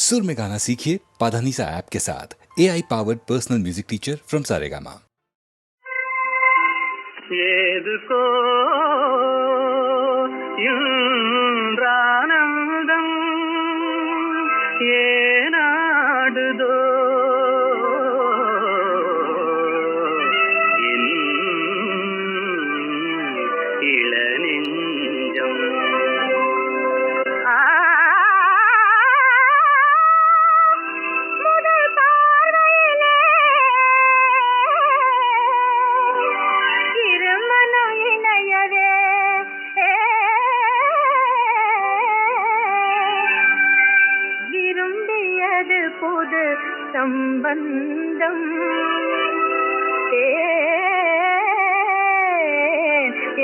सुर में गाना सीखिए पाधानीसा ऐप के साथ। AI powered personal music teacher from Saregama. ఏదుకో ఇంద్రానందం ఏనాడుదో ఇళనెంజం புது சம்பந்தம்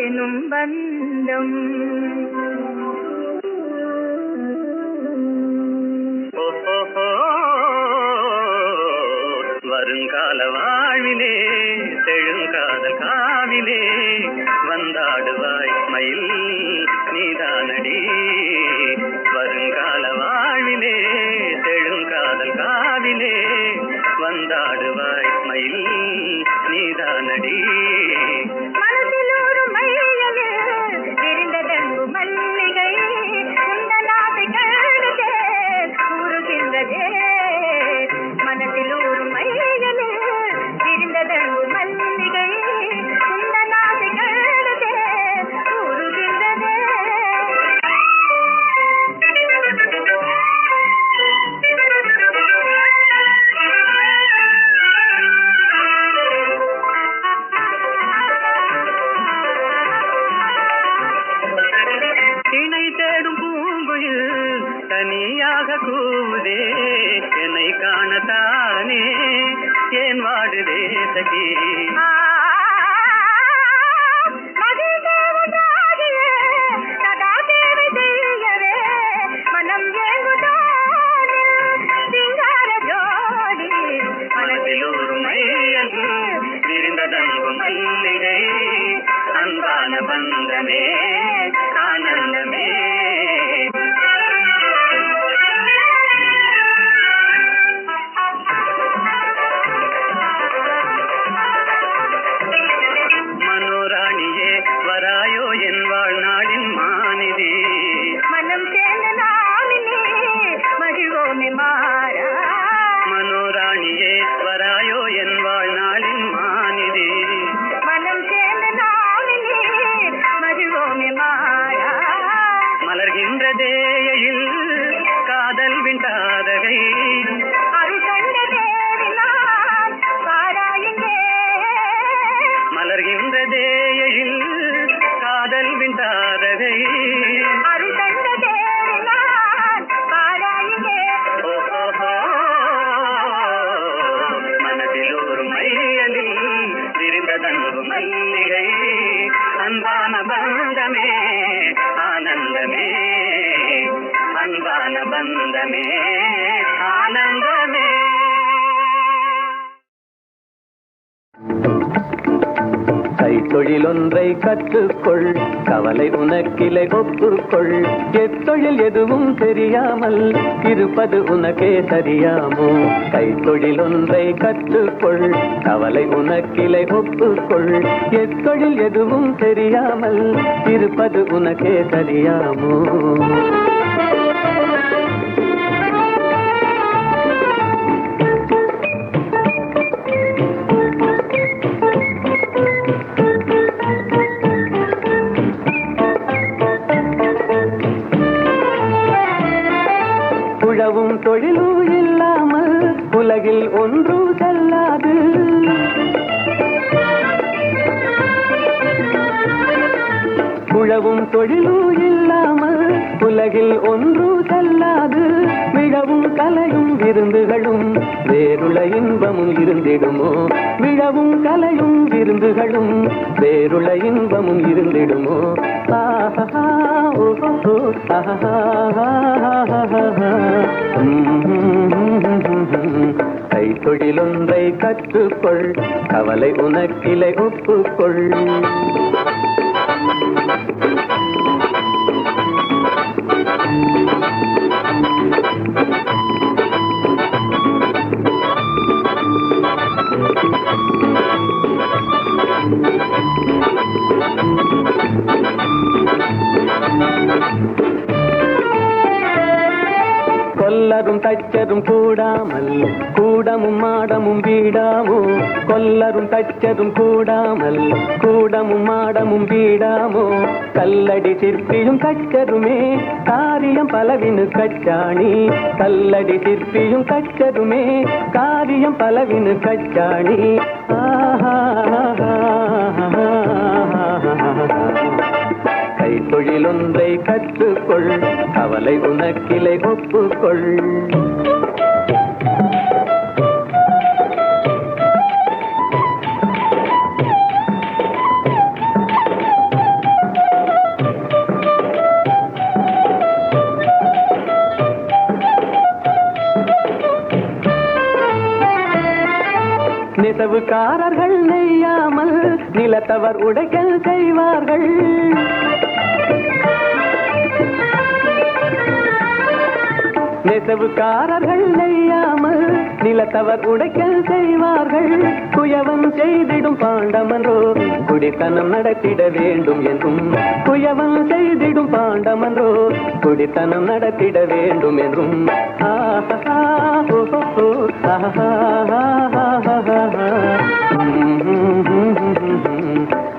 எனும் பந்தம் வருங்கால வாழ்விலே செழுங்காதல் காவிலே வந்தாடுவாய் மயில் நீதானடி. வருங்கால வாழ்விலே செழுங்காதல் காவிலே வந்தாடுவாய் மயில் நீதானடி. மனதில் ஒரு மையலே விரிந்ததன்பு மல்லிகை குந்தனாசை கழுதே கூறுகின்றதே. மனதில் ஒரு மையலே விரிந்ததன்பு மல்லிகை குந்தனாசை கழுதே கூறுகின்றதே. இணை தேடும் பூங்குயில் தனியாக கூவுதே, என்னை காணத்தானே ஏன் வாடுதே சகி. மனதில் ஒரு மையல் விரிந்ததன்பு மல்லிகை அன்பான பந்தமே ஆனந்தமே. மனோராணியே வராயோ என் வாழ்நாளின் மாநிதி. மனம் சேர்ந்த நாளிலே மகிழ்வோமே மாறா. மனோராணியே வராயோ என் வாழ்நாளின் மாநிதி. மனம் சேர்ந்த நாளிலே மகிழ்வோமே மாறா. மலர்கின்றதே எழில் காதல் விண்டாதகை. அருள் கண்ட தேவினான் பாராயுங்கே. மலர்கின்றதே எழில் காதல் விண்டாதகை. அருள் கண்ட தேவினான் பாராயுங்கே. மனதில் ஒரு மையலில் விரிந்ததன்பு மல்லிகை அன்பான பந்தமே ஆனந்தமே. அன்பான பந்தமே ஆனந்தமே. கைத்தொழில் ஒன்றை கற்றுக்கொள், கவலை உனக்கிலை ஒப்புக்கொள். எத்தொழில் எதுவும் தெரியாமல் இருப்பது உனக்கே சரியாமோ? கைத்தொழில் ஒன்றை கற்றுக்கொள், கவலை உனக்கிலை ஒப்புக்கொள். எத்தொழில் எதுவும் தெரியாமல் இருப்பது உனக்கே சரியாமோ? உழவும் தொழிலும் இல்லாமல் உலகில் ஒன்று செல்லாது. உழவும் தொழிலும் இல்லாமல் உலகில் ஒன்று செல்லாது. விழவும் கலையும் விருந்துகளும் வேறுள இன்பமும் இருந்திடுமோ? விழவும் கலையும் விருந்துகளும் வேறுள இன்பமும் இருந்திடுமோ? ஆஹா ஓஹோ ஆஹா. கைத்தொழில் ஒன்றை கற்றுக்கொள், கவலை உனக்கிலை ஒப்புக்கொள். கொல்லரும் தச்சரும் கூடாமல் கூடமும் மாடமும் வீடாமோ கொல்லரும் தச்சரும் கூடாமல் கூடமும் மாடமும் வீடாமோ கல்லடி சிற்பியும் தச்சருமே காரியம் பலவினு கச்சாணி கல்லடி சிற்பியும் தச்சருமே காரியம் பலவினு கச்சாணி கைத்தொழில் ஒன்றை கற்றுக்கொள் கவலை உனக்கிளை ஒப்புக்கொள் நெசவுக்காரர்கள் நெய்யாமல் நிலத்தவர் உடைக்கல் செய்வார்கள் நெசவுக்காரர்கள் நெய்யாமல் நிலத்தவர் உடைக்கல் செய்வார்கள் குயவன் செய்திடும் பாண்டமன்றோ குடித்தனம் நடத்திட வேண்டும் என்றும் குயவன் செய்திடும் பாண்டமன்றோ குடித்தனம் நடத்திட வேண்டும் என்றும்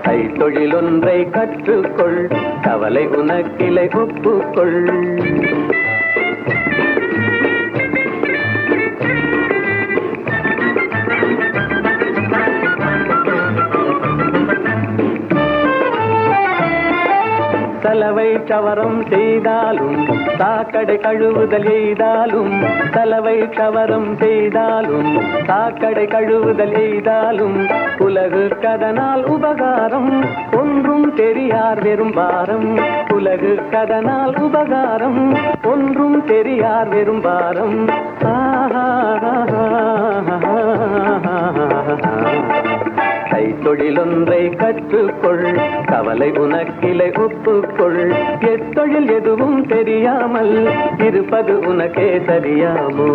கைத்தொழில் ஒன்றை கற்றுக்கொள் கவலை உனக்கிளை ஒப்புக்கொள் சலவை சவரம் செய்தாலும் சாக்கடை கழுவுதல் எய்தாலும் சலவை சவரம் செய்தாலும் சாக்கடை கழுவுதல் எய்தாலும் உலகு கதனால் உபகாரம் ஒன்றும் தெரியார் வெறும் பாரம் உலகு கதனால் உபகாரம் ஒன்றும் தெரியார் வெறும் பாரம் கைத்தொழில் ஒன்றை கற்றுக்கொள் கவலை உனக்கிளை ஒப்புக்கொள் எத்தொழில் எதுவும் தெரியாமல் இருப்பது உனக்கே சரியாமோ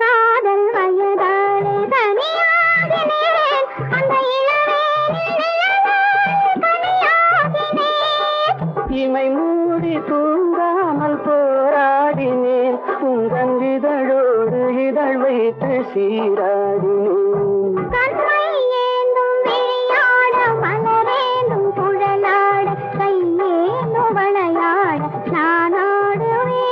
காதல் வயதாலே தனியாகினேன் அந்த இளவே சீராடினேன். கண்மை ஏந்தும் விழியாட மலரேந்தும் குழலாட கையேந்தும் வளையாட நான் ஆடுவேன்.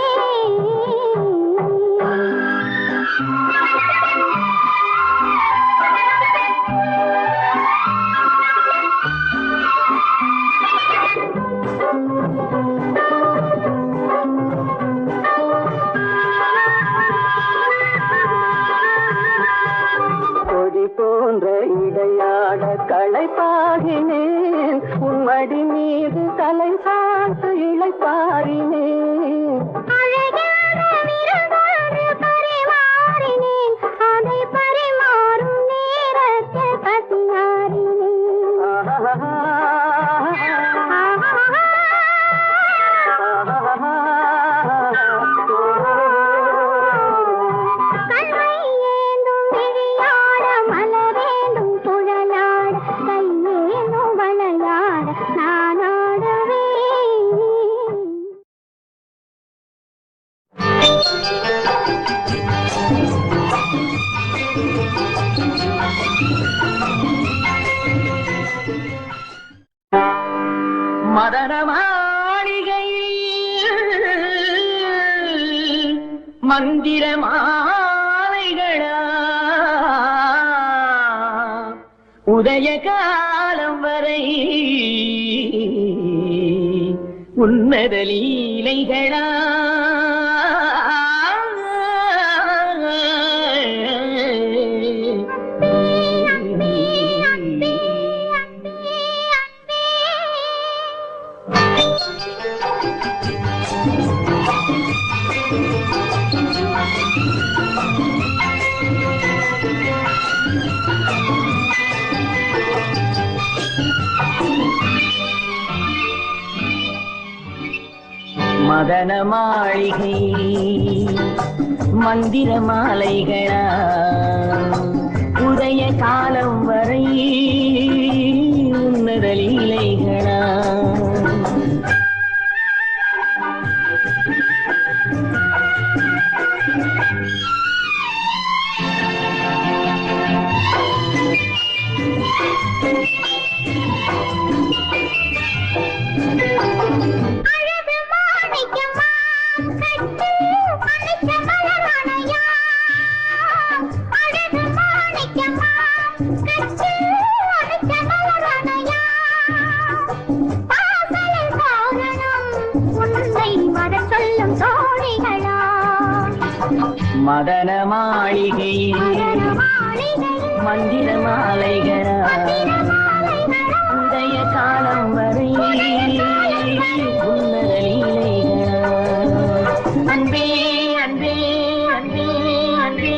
கொடி போன்ற இடையாட களைப்பாகினேன். உன்மடி மீது தலை சார்த்து இளைப்பாரினேன். அழகான விருந்தொன்று பரிமாறினேன். அதை பரிமாறும் நேரத்தில் பசியாறினேன். கண்மை ஏந்தும் விழியாட மலரேந்தும் குழலாட கையேந்தும் வளையாட நான் ஆடுவேன். மதன மாளிகையில் மந்திர மாலைகளா உதய காலம் வரை உன்னத லீலைகளா மதன மாளிகை மந்திர மாலைகளா உதய காலம் வரை உன்னத லீலைகளா அழகு மாணிக்கமா கட்டி அணைக்க மலரணையா. அழகு மாணிக்கமா கட்டி அணைக்க மலரணையா. பாசலில் காரணம் உன்னை வரச் சொல்லும் தோழிகளா. மதன மாளிகை மந்திர மாலைகளா உதய காலம் வரை உன்னத லீலைகளா. அன்பே அன்பே அன்பே அன்பே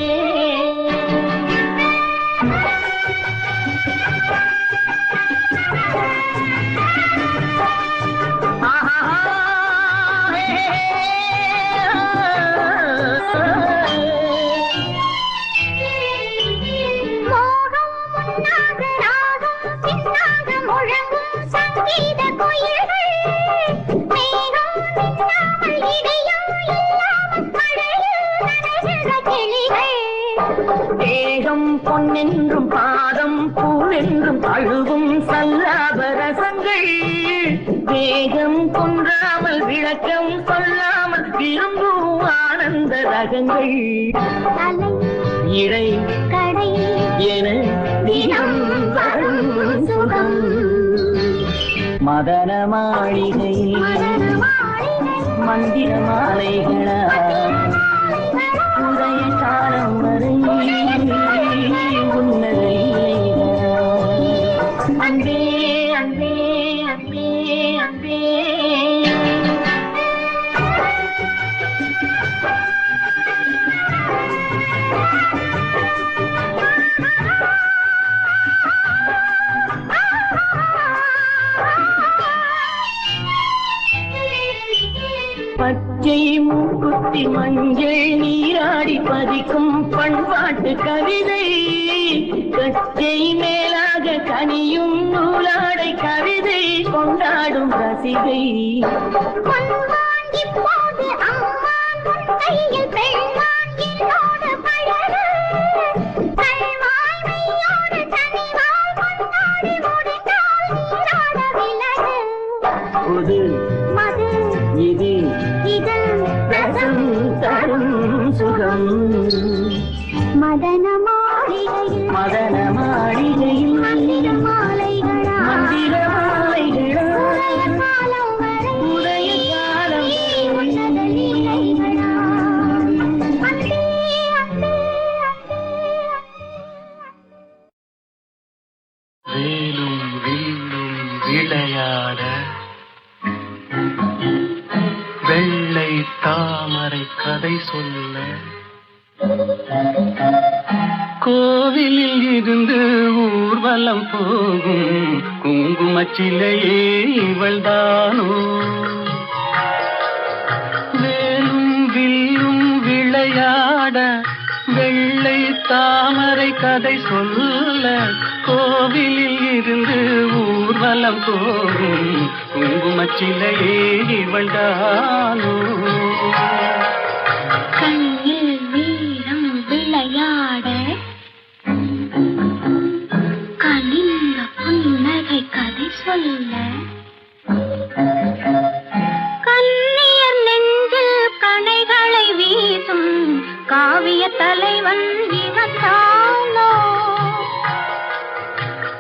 மோகம் முன்னாக ராகம் பின்னாக முழங்கும் சங்கீத குயில்கள். மேகம் நின்னாமல் இதயம் இல்லாமல் மழையில் நனைகிற கிளிகள். தேகம் பொன்னென்றும் பாதம் பூவென்றும் அழுவும் சல்லாப ரசங்கள். வேகம் கொன்றாமல் விளக்கம் சொல்லாமல் விரும்பும் ஆனந்த ரகங்கள். தலை இடை கடை என தினம் வரும் சுகம். மதன மாளிகை மந்திர மாலைகளா உதய காலம் வரை உன்னத லீலைகளா. அன்பே அன்பே அன்பே அன்பே பச்சை மூக்குத்தி மஞ்சள் நீராடி பதிக்கும் பண்பாட்டு கவிதை. கச்சை மேலாக கனியும் நூலாடை கவிதை கொண்டாடும் ரசிகை. பொன்வாங்கி போது அம்மா உன் கையில் பெண்மான் என்னோடு பழகு. புது மது இது இதழ் ரசம் தரும் சுகம் மதன மாளிகையில் மதன மாளிகையில் மந்திர மாலைகளா மந்திர மாலைகளா உதய காலம் வரை உதய காலம் உன்னத லீலைகளா அன்பே அன்பே வேலும் வில்லும் விளையாட வெள்ளை தாமரை கதை சொல்ல கோவிலில் இருந்து ஊர்வலம் போகும் குங்குமச்சிலையே இவள்தானோ வேலும் வில்லும் விளையாட வெள்ளை தாமரை கதை சொல்ல கோவிலில் இருந்து ஊர்வலம் போகும் குங்குமச்சிலையே இவள்தானோ கண்ணில் வீரம் விளையாட கனிந்த புன்னகை கதை சொல்ல கண்ணியர் நெஞ்சில் கணைகளை வீசும் காவிய தலைவன் இவன்தானோ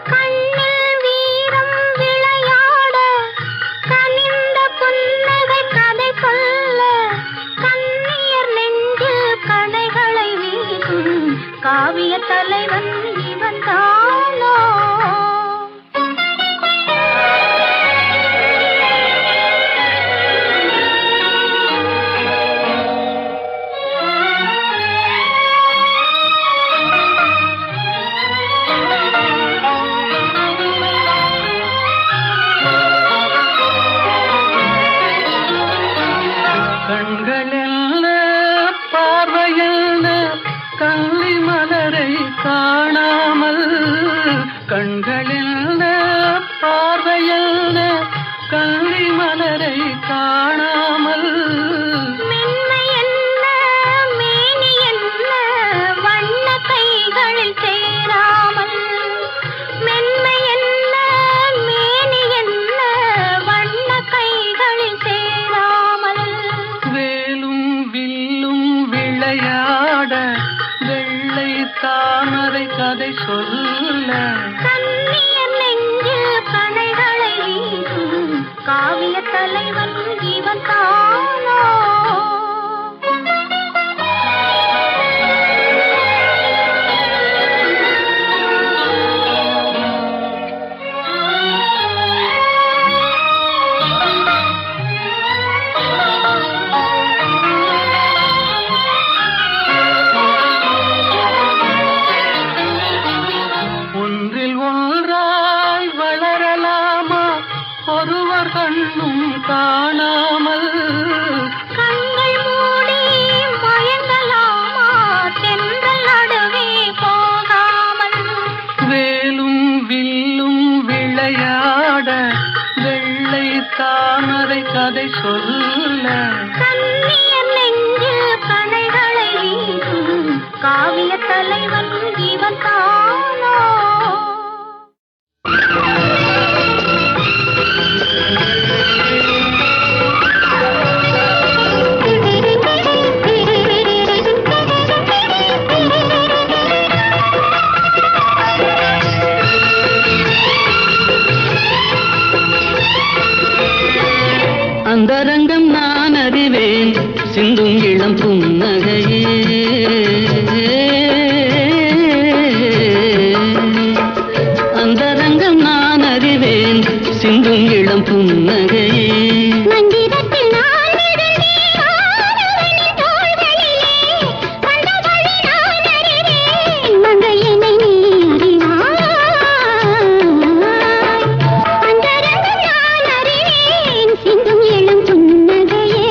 கண்ணில் வீரம் விளையாட கனிந்த புன்னகை கதை சொல்ல கண்ணியர் நெஞ்சில் கணைகளை வீசும் காவிய தலைவன் இவன்தானோ கண்களெல்ல பார்வையல்ல கள்ளி மலரை காணாமல் கண்களெல்ல பார்வையல்ல கள்ளி மலரை காணாமல் மென்மை என்ன மேனி என்ன வண்ண கைகளில் சேராமல் மென்மை என்ன மேனி என்ன வண்ண கைகளில் சேராமல் வேலும் வில்லும் விளையாட வெள்ளை தாமரை கதை சொல்ல கண்ணியர் நெஞ்சில் கணைகளை வீசும் காவிய தலைவன் இவன் தானோ ஒன்றில் ஒன்றாய் வளரலாமா ஒருவர் கண்ணும் காணாமல் கண்கள் மூடி மயங்கலாமா தென்றல் நடுவே போகாமல் வேலும் வில்லும் விளையாட வெள்ளை தாமரை கதை சொல்ல கண்ணியர் நெஞ்சில் கணைகளை வீசும் காவிய தலைவன் இவன் தானோ அந்தரங்கம் நான் அறிவேன் சிந்தும் இளம் புன்னகையே அந்தரங்கம் நான் அறிவேன் சிந்தும் இளம் புன்னகையே மந்திரத்தில் நான் விழுந்தேன் ஆடவனின் தோள்களிலே வந்த வழி நான் அறிவேன் மங்கையனை நீ அறிவாய் அந்தரங்கம் நான் அறிவேன் சிந்தும் இளம் புன்னகையே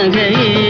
புன்னகையே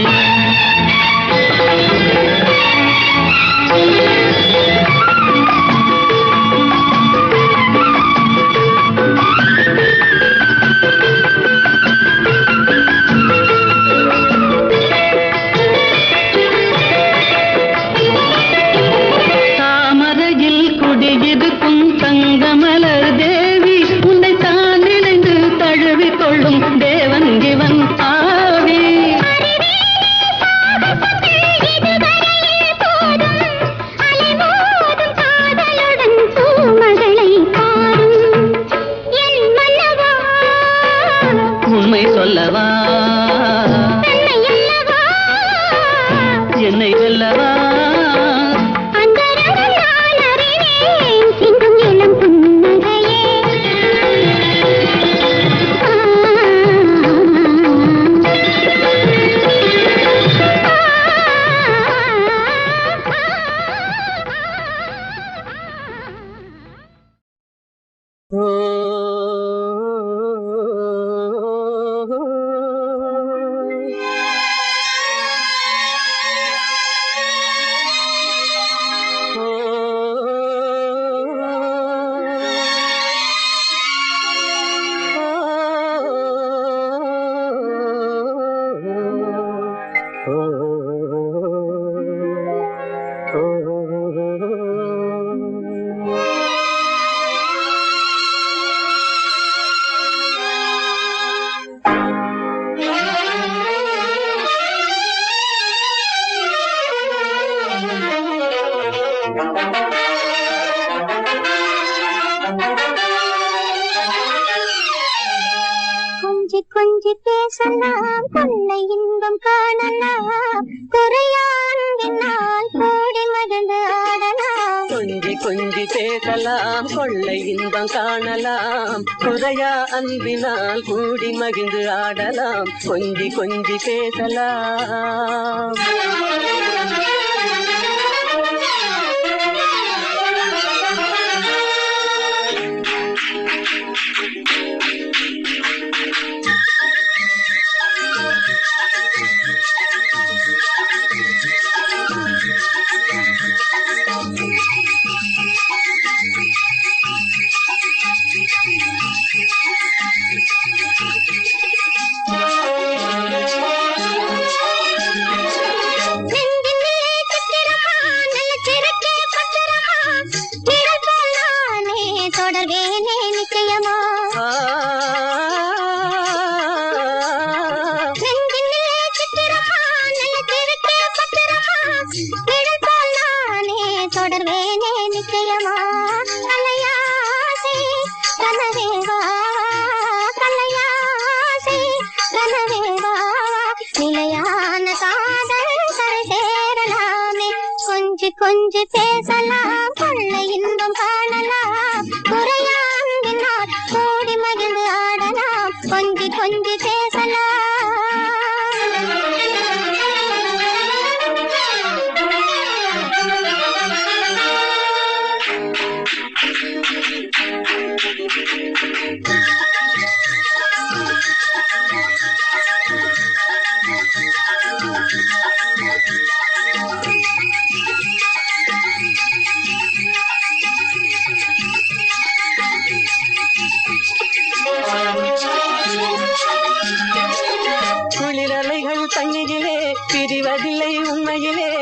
என்னை வெல்லவா சிந்தும் இளம் புன்னகையே கொஞ்சி கொஞ்சி பேசலாம் கொள்ளை இன்பம் காணலாம் குறையால் கூடி மகிழ்ந்து ஆடலாம் கொஞ்சி கொஞ்சி பேசலாம் கொள்ளை இன்பம் காணலாம் குறையா அன்பினால் கூடி மகிழ்ந்து ஆடலாம் கொஞ்சி கொஞ்சி பேசலாம் தொடர்வேனே நிச்சயமா தொடர்வேனே நிச்சயமா கலையாசை கனவேவா கலையாசை கனவேவா நிலையான காதல் கரை சேரலாமே கொஞ்சி கொஞ்சி பேசலாம் கொள்ளை இன்பம் காணலாம் குறையாங்கினால் கூடி மகிழ்ந்து ஆடலாம் கொஞ்சி கொஞ்சி பேசலாம் குளிரலைகள் தண்ணீரிலே பிரிவதில்லை உண்மையிலே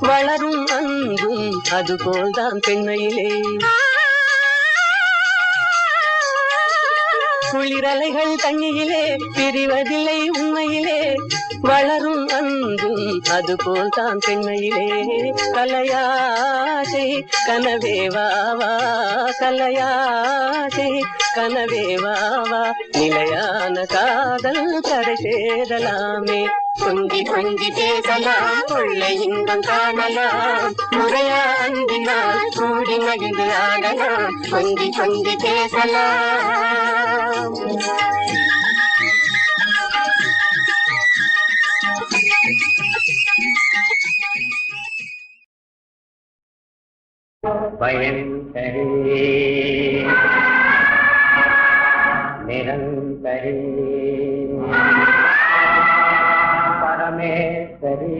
வளரும் அன்பும் அதுபோல்தான் பெண்மையிலே குளிரலைகள் தண்ணீரிலே பிரிவதில்லை உண்மையிலே வளரும் அன்பும் அதுபோல்தான் பெண்மையிலே கலையாசை கனவேவாவா கலையாசை கனவேவாவா நிலையான காதல் கரை சேரலாமே கொஞ்சி கொஞ்சி பேசலாம் கொள்ளை இன்பம் காணலாம் முறையா அன்பினால் கூடி மகிழ்ந்து ஆடலாம் கொஞ்சி கொஞ்சி பேசலாம் பயங்கரே நிரந்தரே பரமானந்தே சரி.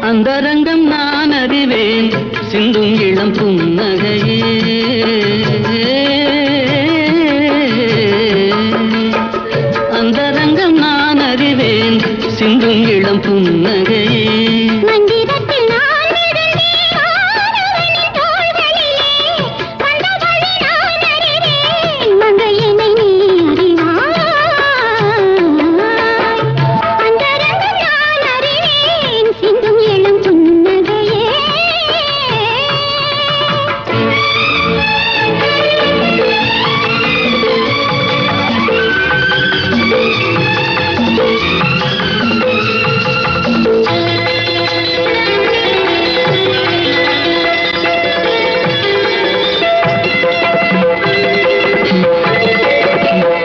அந்தரங்கம் நான் அறிவேன் சிந்தும் இளம் புன்னகையே அந்தரங்கம் நான் அறிவேன் சிந்தும் இளம் புன்னகையே மந்திரத்தில் நான் இருந்தேன் ஆடவனின் தோள்களிலே வந்தவளை நான் அறிவேன் மங்கையனை நீ அறிவாய் அந்தரங்கம் நான் அறிவேன் சிந்தும் இளம் புன்னகையே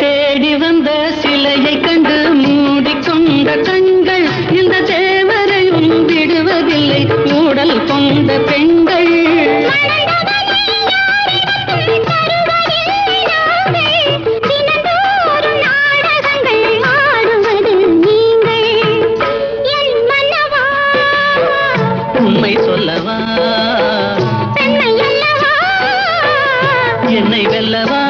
தேடி வந்த சிலையை கண்டு மூடிக்கொண்ட கண்கள் இந்த தேவரையும் விடுவதில்லை ஊடல் கொண்ட பெண்கள் தினந்தோறும் நாடகங்கள் ஆடுவது நீங்கள் என் மன்னவா உண்மை சொல்லவா பெண்மை அல்லவா என்னை வெல்லவா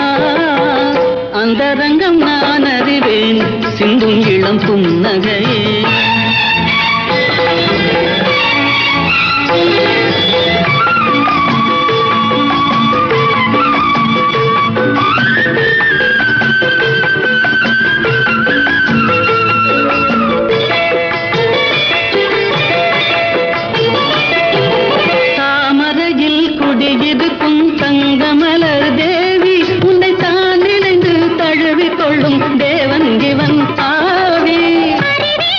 அந்தரங்கம் நான் அறிவேன் சிந்தும் இளம் புன்னகையே தாமரையில் குடியிருக்கும் தங்கமலர் தேவி உன்னை தான் நினைந்து தழுவிக் கொள்ளும் தேவன் இவன் ஆவி அறிவே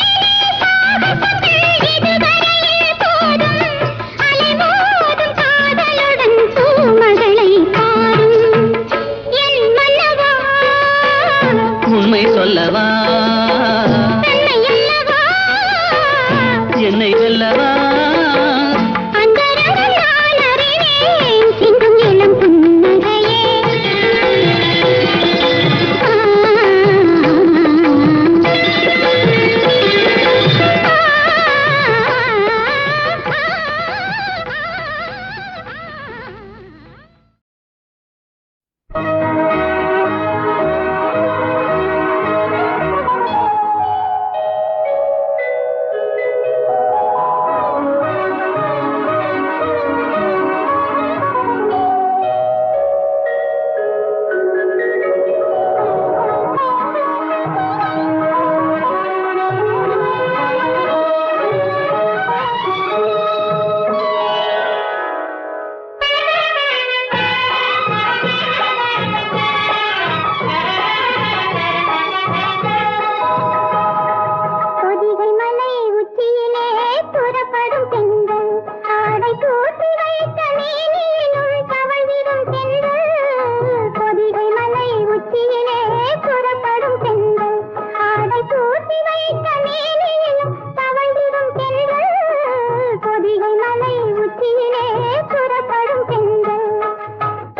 பொதிகை மலை உச்சியிலே புறப்படும் பெண்கள்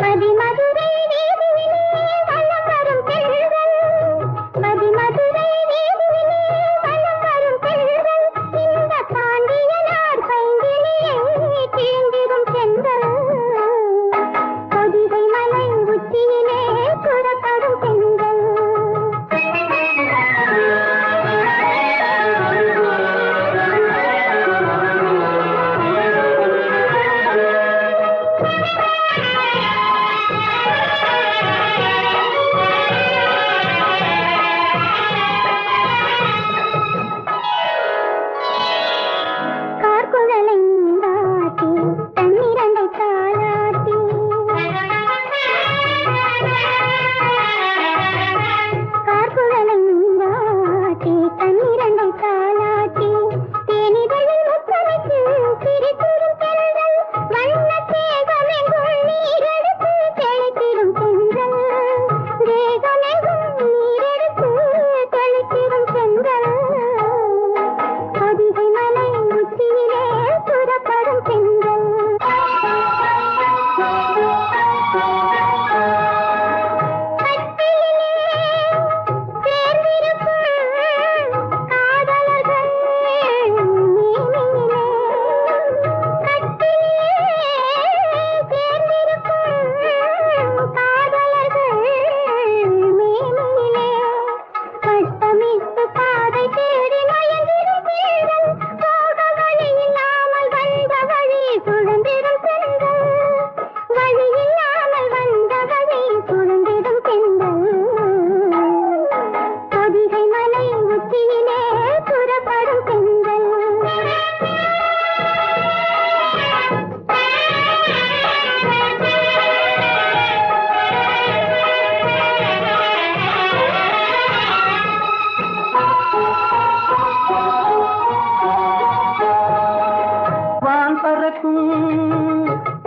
மதிமதுரை வீதியிலே வலம் வரும் பெண்கள் மதிமதுரை வீதியிலே வலம் வரும் பெண்கள் இந்த பாண்டியனார் பைங்கிலியே தீண்டிடும் பெண்கள் பொதிகை மலை உச்சியிலே புறப்படும் பெண்கள்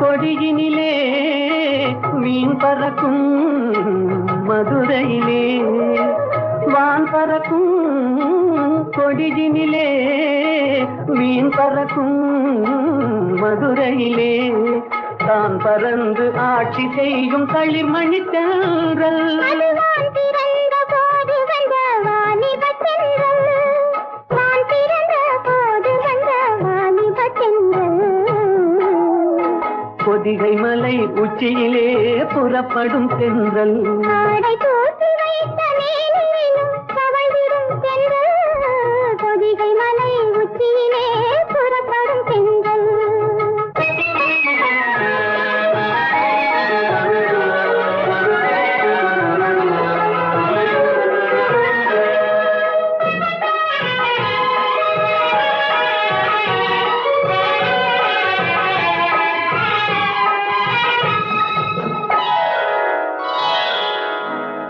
கொடியினிலே மீன் பறக்கும் மதுரையிலே வான் பறக்கும் கொடியினிலே மீன் பறக்கும் மதுரையிலே தான் பறந்து ஆட்சி செய்யும் களிமணி தென்றல் பொதிகை மலை உச்சியிலே புறப்படும் தென்றல் பொதிகை மலை உச்சியிலே புறப்படும் தென்றல்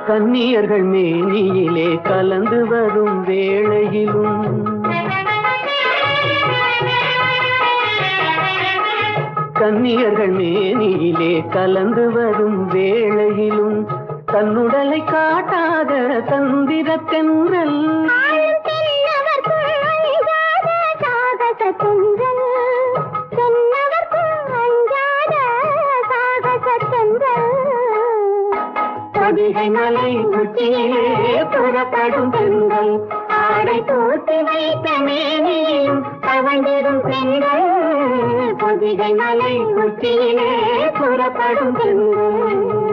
கன்னியர்கள் மேனியிலே கலந்து வரும் வேளையிலும் கன்னியர்கள் மேனியிலே கலந்து வரும் வேளையிலும் தன்னுடலை காட்டாத தந்திர தென்றல் பொதிகை மலை உச்சியிலே புறப்படும் பெண்கள் ஆடை தோட்டி வைத்த மேனியும் தவழ்ந்திடும் பெண்கள் பொதிகை மலை உச்சியிலே புறப்படும் பெண்கள்